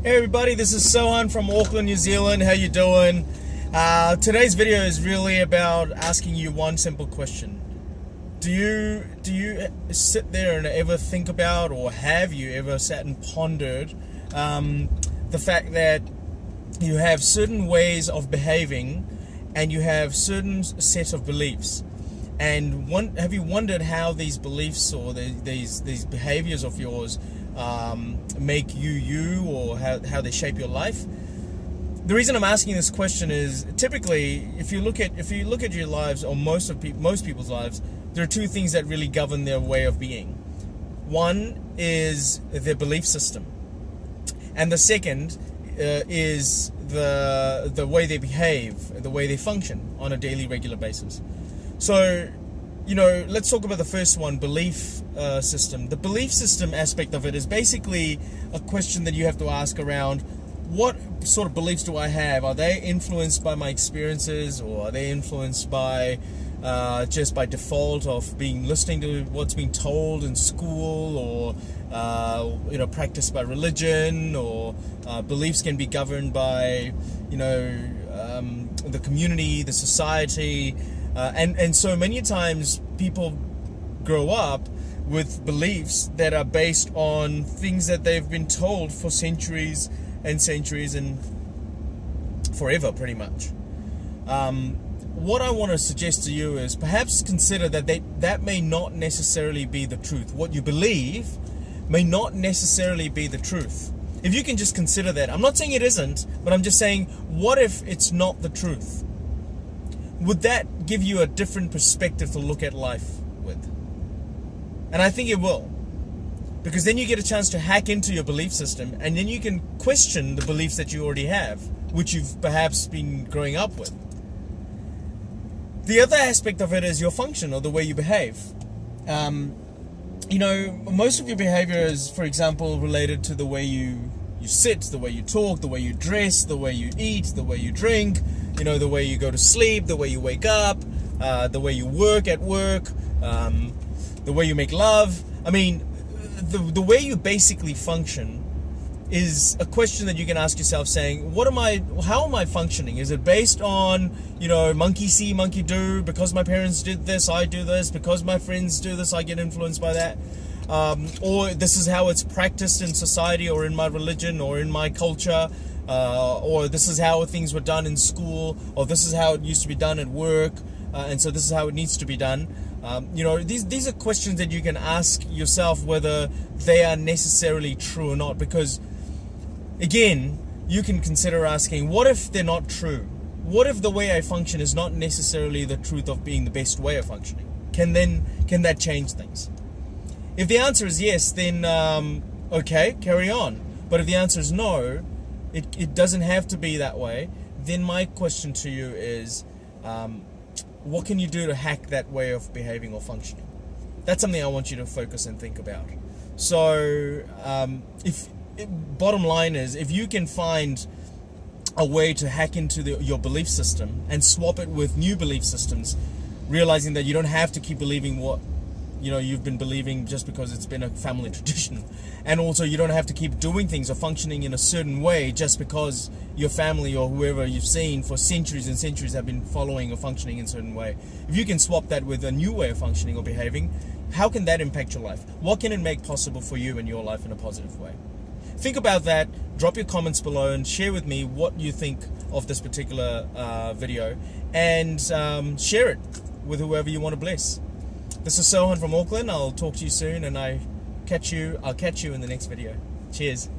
Hey everybody, this is Sohan from Auckland, New Zealand. How you doing? Today's video is really about asking you one simple question. Do you sit there and ever think about, or have you ever sat and pondered the fact that you have certain ways of behaving and you have certain set of beliefs? And have you wondered how these beliefs or these behaviors of yours make you, or how they shape your life? The reason I'm asking this question is, typically, if you look at your lives, or most people's lives, there are two things that really govern their way of being. One is their belief system, and the second is the way they behave, the way they function on a daily, regular basis. So, let's talk about the first one, belief system. The belief system aspect of it is basically a question that you have to ask around, what sort of beliefs do I have? Are they influenced by my experiences, or are they influenced by just by default of listening to what's being told in school, or practiced by religion, or beliefs can be governed by the community, the society. And so many times people grow up with beliefs that are based on things that they've been told for centuries and centuries and forever, pretty much. What I want to suggest to you is perhaps consider that may not necessarily be the truth. What you believe may not necessarily be the truth. If you can just consider that. I'm not saying it isn't, but I'm just saying, what if it's not the truth? Would that give you a different perspective to look at life with? And I think it will. Because then you get a chance to hack into your belief system, and then you can question the beliefs that you already have, which you've perhaps been growing up with. The other aspect of it is your function, or the way you behave. Most of your behavior is, for example, related to the way you sit, the way you talk, the way you dress, the way you eat, the way you drink, the way you go to sleep, the way you wake up, the way you work at work, the way you make love. I mean, the way you basically function is a question that you can ask yourself, saying, how am I functioning? Is it based on, monkey see, monkey do? Because my parents did this, I do this. Because my friends do this, I get influenced by that. Or this is how it's practiced in society, or in my religion, or in my culture, or this is how things were done in school, or this is how it used to be done at work, and so this is how it needs to be done. These are questions that you can ask yourself, whether they are necessarily true or not, because again, you can consider asking, what if they're not true? What if the way I function is not necessarily the truth of being the best way of functioning? Can that change things? If the answer is yes, then okay, carry on. But if the answer is no, it doesn't have to be that way, then my question to you is, what can you do to hack that way of behaving or functioning? That's something I want you to focus and think about. So, bottom line is, if you can find a way to hack into your belief system and swap it with new belief systems, realizing that you don't have to keep believing what you've been believing just because it's been a family tradition, and also you don't have to keep doing things or functioning in a certain way just because your family or whoever you've seen for centuries and centuries have been following or functioning in a certain way. If you can swap that with a new way of functioning or behaving, how can that impact your life? What can it make possible for you in your life in a positive way? Think about that. Drop your comments below and share with me what you think of this particular video, and share it with whoever you want to bless. This is Sohan from Auckland. I'll talk to you soon, and I'll catch you in the next video. Cheers.